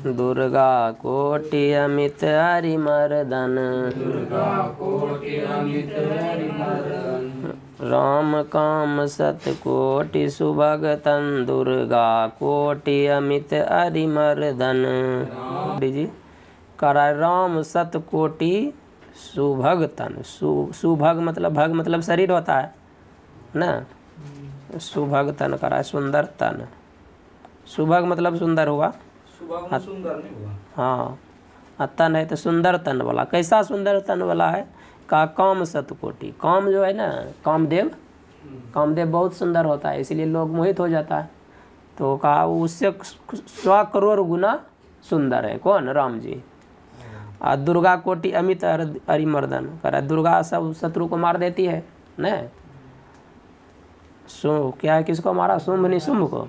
दुर्गा कोटि अमित हरिमर्दन राम काम सत कोटि सुभगतन दुर्गा कोटि अमित हरिमर्दन। जी करा राम सत कोटि सुभगतन। सुभग मतलब भग मतलब शरीर होता है ना, सुभगतन करा सुंदर तन। सुभग मतलब सुंदर हुआ, सुभग सुंदर नहीं हुआ। हाँ, तन है तो सुंदर तन वाला। कैसा सुंदर तन वाला है? का काम सतकोटि। काम जो है ना, कामदेव, कामदेव बहुत सुंदर होता है, इसलिए लोग मोहित हो जाता है। तो कहा उससे 100 करोड़ गुना सुंदर है। कौन? राम जी। और दुर्गा कोटि अमित हरिमर्दन करा। दुर्गा सब शत्रु को मार देती है न। क्या है, किसको मारा? शुंभ निशुंभ को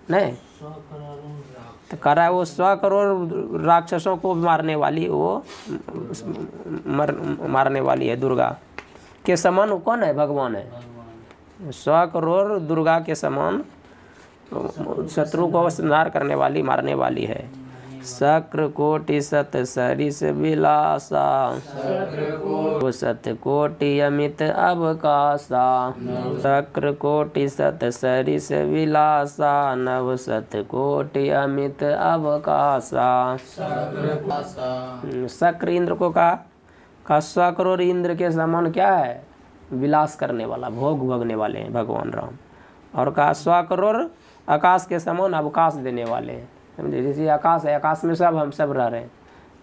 नहीं, तो करा वो 100 करोड़ राक्षसों को मारने वाली, वो मारने वाली है दुर्गा के समान। कौन है? भगवान है। 100 करोड़ दुर्गा के समान शत्रु को संहार करने वाली, मारने वाली है। शक्र कोटि सत सरिस विलासा सत कोटि अमित अवकाशा। शक्र कोटि सत सरिस विलासा नव सत कोटि अमित अवकाशा। शक्र इंद्र को कहा 100 करोड़ इंद्र के समान क्या है? विलास करने वाला, भोग भोगने वाले हैं भगवान राम। और कहा 100 करोड़ आकाश के समान अवकाश देने वाले हैं। समझे? जैसे आकाश है, आकाश में सब हम सब रह रहे हैं,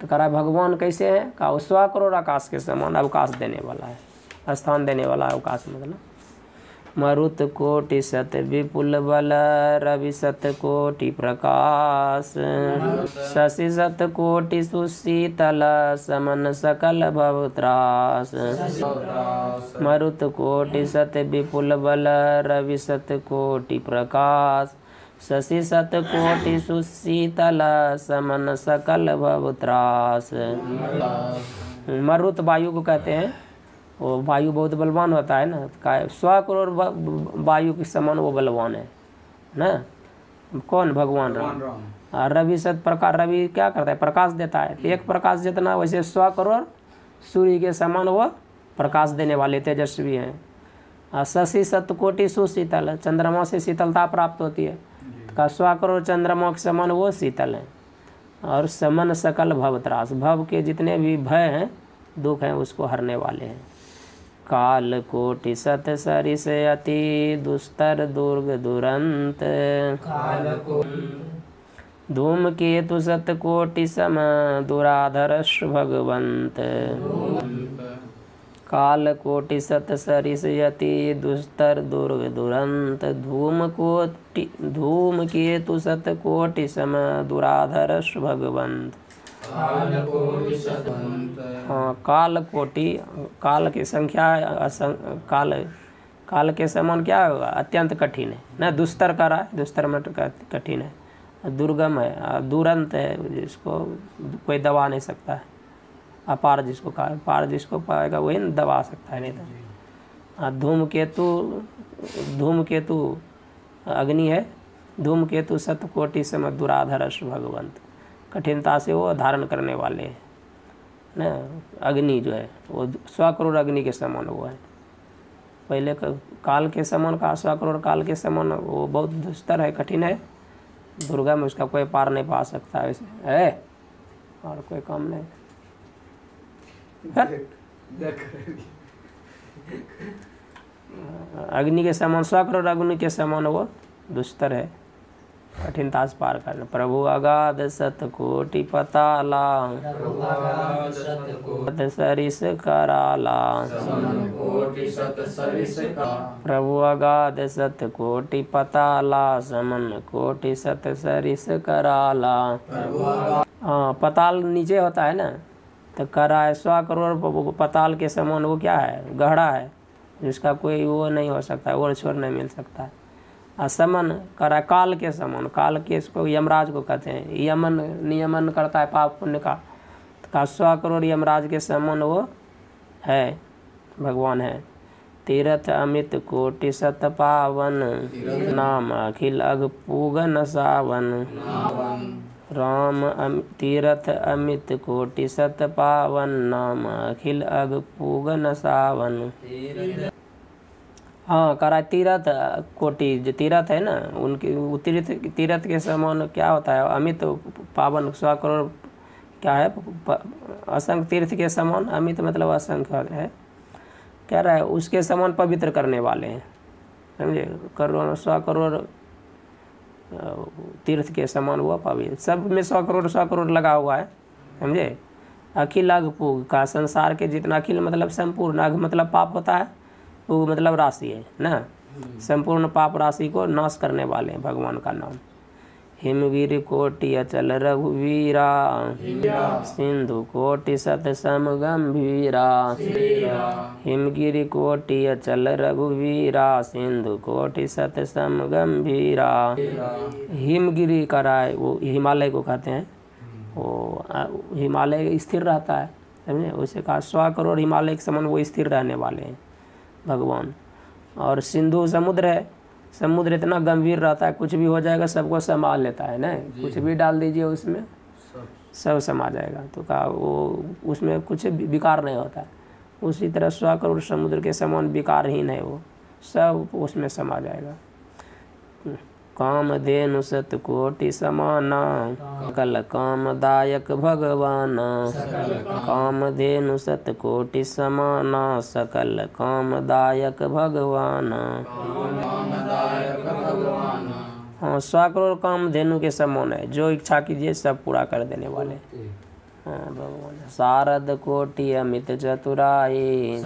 तो कह रहा है भगवान कैसे हैं? कहा 100 करोड़ आकाश के समान अवकाश देने वाला है, स्थान देने वाला है अवकाश मतलब। मरुत कोटि सत विपुल बल रवि सत कोटि प्रकाश। शशि सत कोटि सुशीतल समन सकल भव त्रास। मरुत कोटि सत विपुल बल रवि सत कोटि प्रकाश। शशि सत कोटि सुशीतल समन सकल भव त्रास। मरुत वायु को कहते हैं। वो वायु बहुत बलवान होता है ना, 100 करोड़ वायु के समान वो बलवान है ना। कौन? भगवान राम। और रवि सत प्रकाश, रवि क्या करता है? प्रकाश देता है। तो एक प्रकाश जितना, वैसे 100 करोड़ सूर्य के समान वो प्रकाश देने वाले तेजस्वी हैं। और शशि सत कोटि सुशीतल, चंद्रमा से शीतलता प्राप्त होती है, का 100 करोड़ चंद्रमा के समान वो शीतल हैं। और समन सकल भव त्रास, भव के जितने भी भय हैं, दुख हैं, उसको हरने वाले हैं। काल कोटि सत सरिस अति दुस्तर दुर्ग दुरंत। धूमकेतु सत कोटि सम दुराधरश भगवंत। काल कोटि सत सरिस यति दुस्तर दुर्ग दुरंत। धूमकेतु सत कोटि सम दुराधरश भगवंत। हाँ, काल कोटि, काल की संख्या, काल के समान क्या होगा? अत्यंत कठिन है ना। दुस्तर का रहा है, दुस्तर में कठिन है, दुर्गम है, दुरंत है, जिसको कोई दबा नहीं सकता है। अपार जिसको कहा, पार जिसको पाएगा वही न दबा सकता है, नहीं तो। धूमकेतु अग्नि है। धूमकेतु सत कोटि सम दुराधरश भगवंत, कठिनता से वो धारण करने वाले हैं ना। अग्नि जो है वो 100 करोड़ अग्नि के समान वो है। पहले काल के समान का 100 करोड़ काल के समान वो बहुत दुस्तर है, कठिन है, दुर्गा में उसका कोई पार नहीं पा सकता है, वैसे है और कोई काम नहीं। अग्नि के समान 100 करोड़ अग्नि के समान वो दुस्तर है, कठिनता से पार करना। प्रभु अगाध सत कोटि पताला सरिस कराला। प्रभु अगाध सत कोटि पताला समन कोटि सत सरिस कराला। हाँ, पताल नीचे होता है ना, तो करा है 100 करोड़ पताल के समान वो क्या है? गहरा है, जिसका कोई वो नहीं हो सकता, ओर छोर नहीं मिल सकता है। असमन करा काल के समान, काल के इसको यमराज को कहते हैं। यमन नियमन करता है पाप पुण्य का, तो 100 करोड़ यमराज के समान वो है, भगवान है। तीरथ अमित कोटि सत पावन, नाम अखिल अग पूगन सावन। तीरथ अमित कोटि सत पावन, नाम अखिल अग पूगन सावन। हाँ, करा तीरथ कोटि, जो तीरथ है ना उनके, तीरथ के समान क्या होता है? अमित पावन 100 करोड़ क्या है? असंख्य तीर्थ के समान, अमित मतलब असंख्य है, कह रहा है उसके समान पवित्र करने वाले हैं, समझे? करोड़ 100 करोड़ तीर्थ के समान वो पवित्र, सब में 100 करोड़ लगा हुआ है, समझे? अखिल अग पूग का, संसार के जितना, अखिल मतलब संपूर्ण, अग मतलब पाप होता है, पूग मतलब राशि है ना, संपूर्ण पाप राशि को नाश करने वाले हैं भगवान का नाम। हिमगिरि कोटि अचल रघुवीरा, सिंधु कोटि सत सम गंभीरा। हिमगिरि कोटि अचल रघुवीरा, सिंधु कोटि सत सम गंभीरा। हिमगिरि का राय वो हिमालय को कहते हैं, वो हिमालय स्थिर रहता है, समझे? उसे कहा 100 करोड़ हिमालय के समान वो स्थिर रहने वाले हैं भगवान। और सिंधु समुद्र है, समुद्र इतना गंभीर रहता है, कुछ भी हो जाएगा सबको संभाल लेता है ना, कुछ भी डाल दीजिए उसमें सब समा जाएगा, तो कहा वो उसमें कुछ विकार नहीं होता है। उसी तरह 100 करोड़ समुद्र के समान विकारहीन है वो, सब उसमें समा जाएगा। कामधेनु सत कोटि समाना, सकल कामदायक भगवाना। कामधेनु सत कोटि समाना, सकल कामदायक भगवाना। हाँ, 100 करोड़ कामधेनु के समान है, जो इच्छा कीजिए सब पूरा कर देने वाले। हाँ भगवान। शारद कोटि अमित चतुराई,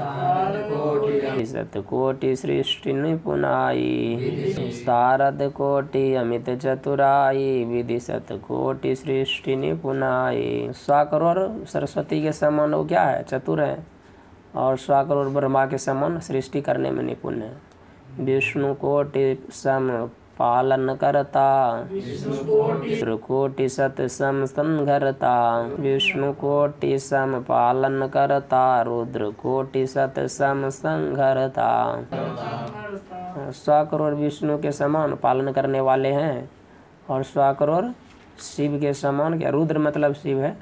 सत कोटि सृष्टि निपुनाई। शारद कोटि अमित चतुराई, विधि सत कोटि सृष्टि निपुनाई। 100 करोड़ सरस्वती के समान वो क्या है? चतुर है, और 100 करोड़ ब्रह्मा के समान सृष्टि करने में निपुण है। विष्णु कोटि सम पालन करता, रुद्र कोटि सत सम संघरता। विष्णु कोटि सम पालन करता, रुद्र कोटि सत सम संघरता। 100 करोड़ विष्णु के समान पालन करने वाले हैं, और 100 करोड़ शिव के समान, क्या रुद्र मतलब शिव है,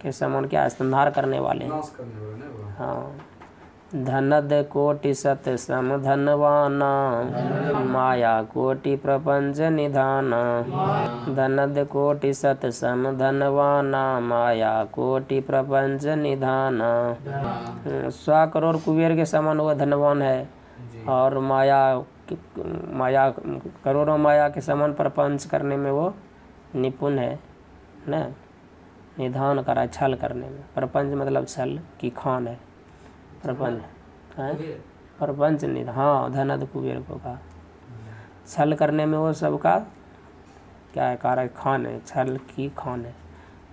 के समान क्या संहार करने वाले हैं। हाँ। धनद कोटि सत सम धनवाना, माया कोटि प्रपंच निधाना। धनद कोटि सत सम धनवाना, माया कोटि प्रपंच निधाना। 100 करोड़ कुबेर के समान वो धनवान है, और माया करोड़ों माया के समान प्रपंच करने में वो निपुण है ना। निधान करा छल करने में, प्रपंच मतलब छल की खान है, प्रपंच है प्रपंच निधान। हाँ, धनद कुबेर को कहा छल करने में वो सबका क्या है? कारक खान है, छल की खान है,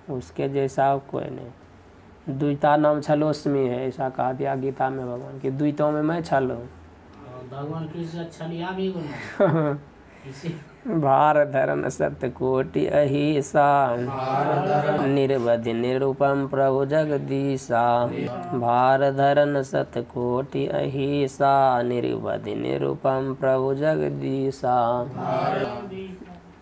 उसके जैसा कोई नहीं। द्विता नाम छलोस्मी है, ऐसा कहा दिया गीता में भगवान की, द्वितों में मैं छल हूँ। भगवान कृष्ण छलिया भी गुण भार धरन सत्य कोटि अहिसा, निर्वधि निरूपम प्रभु जगदीशा। भार धरन सत्य कोटि अहिसा, निर्वधि निरूपम प्रभु जगदीशा।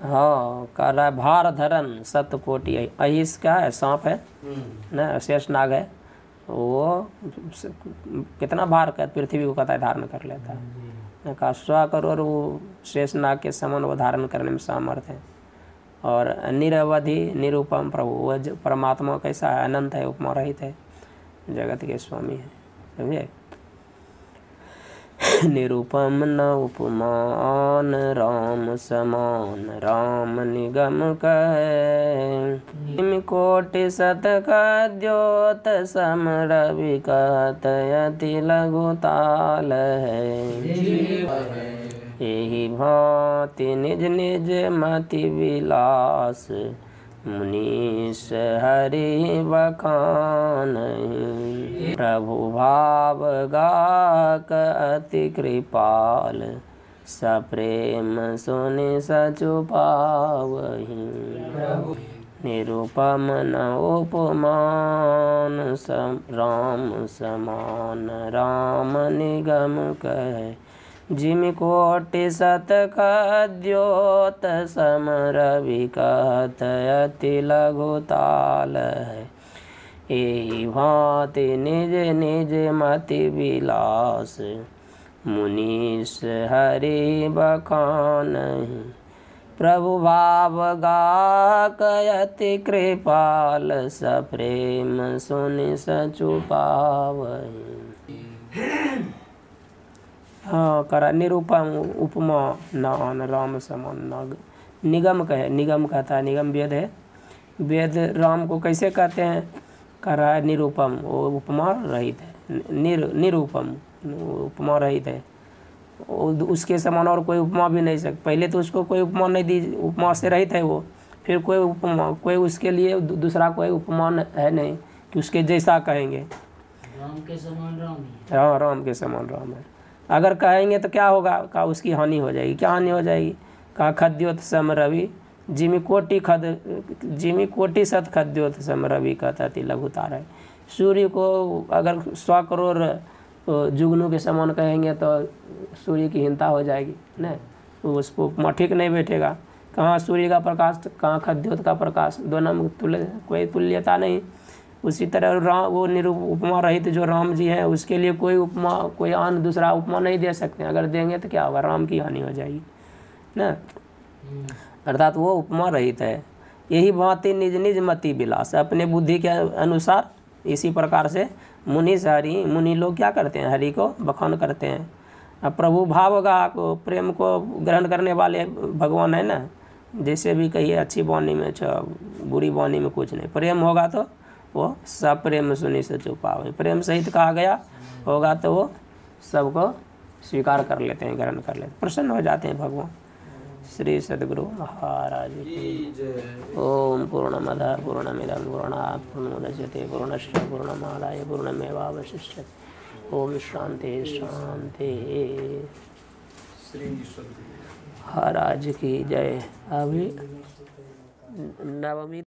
हाँ, कह रहा है भार धरन सत्य कोटि अहिस क्या है? सांप है ना, शेष नाग है, वो कितना भार कर पृथ्वी को कहता है धारण कर लेता है। कहा 100 करोड़ वो शेष नाग के समान वो धारण करने में सामर्थ है। और निरवधि निरूपम प्रभु, वो परमात्मा कैसा है? अनंत है, उपमा रहित है, जगत के स्वामी है, समझे? निरूपम न उपमान, राम समान राम निगम कहे। कोटि सत का द्योत सम रवि कहत अति लघु ताल है। एहि भांति निज निज मति विलास, मुनीष हरि बखान। प्रभु भाव गाक अति कृपाल, सप्रेम सुनि सचु पावहि। निरुपम न उपमान राम समान राम निगम कह जिम कोटि सत कद्योत सम रवि कहत अति लघु ताल है एहि भांति निज निज मति विलास मुनीष हरि बखानहि प्रभु भाव गाकयति कृपाल सप्रेम सुनि सचु पावहि। हाँ करा निरूपम उपमा नान राम समान नाग निगम कहे निगम कहता है निगम वेद है वेद राम को कैसे कहते हैं करा निरूपम वो उपमा रहित है निरूपम उपमा रहित है उसके समान और कोई उपमा भी नहीं सकता। पहले तो उसको कोई उपमा नहीं दी उपमा से रहित है वो फिर कोई उपमा कोई उसके लिए दूसरा कोई उपमा है नहीं कि उसके जैसा कहेंगे। राम के समान राम ही। हाँ राम के समान राम है अगर कहेंगे तो क्या होगा का उसकी हानि हो जाएगी। क्या हानि हो जाएगी का खद्योत सम रवि जिमी कोटि सत खद्योत सम रवि कहता थी लघुतार है। सूर्य को अगर 100 करोड़ जुगनू के समान कहेंगे तो सूर्य की हीनता हो जाएगी न उसको उपमा ठीक नहीं बैठेगा। कहाँ सूर्य का प्रकाश कहाँ खद्योत का प्रकाश दोनों में कोई तुल्यता नहीं। उसी तरह राम वो उपमा रहित जो राम जी हैं उसके लिए कोई उपमा कोई अन्य दूसरा उपमा नहीं दे सकते। अगर देंगे तो क्या होगा राम की हानि हो जाएगी ना अर्थात वो उपमा रहित है। यही भांति निज निज मति विलास अपने बुद्धि के अनुसार इसी प्रकार से मुनि हरि मुनि लोग क्या करते हैं हरि को बखान करते हैं। अब प्रभु भावगा को प्रेम को ग्रहण करने वाले भगवान है ना। जैसे भी कहिए अच्छी वाणी में बुरी वाणी में कुछ नहीं प्रेम होगा तो वो सब प्रेम सुनी से चुपावे प्रेम सहित कहा गया होगा तो वो सबको स्वीकार कर लेते हैं ग्रहण कर लेते हैं प्रसन्न हो जाते हैं भगवान। श्री सद्गुरु महाराज की जय। ओम पूर्णमदः पूर्णमिदं पूर्णात् पूर्णमुदच्यते पूर्णस्य पूर्णमादाय पूर्णमेवावशिष्यते। ओम शांति शांति। श्री सद्गुरु महाराज की जय। अभी नवमी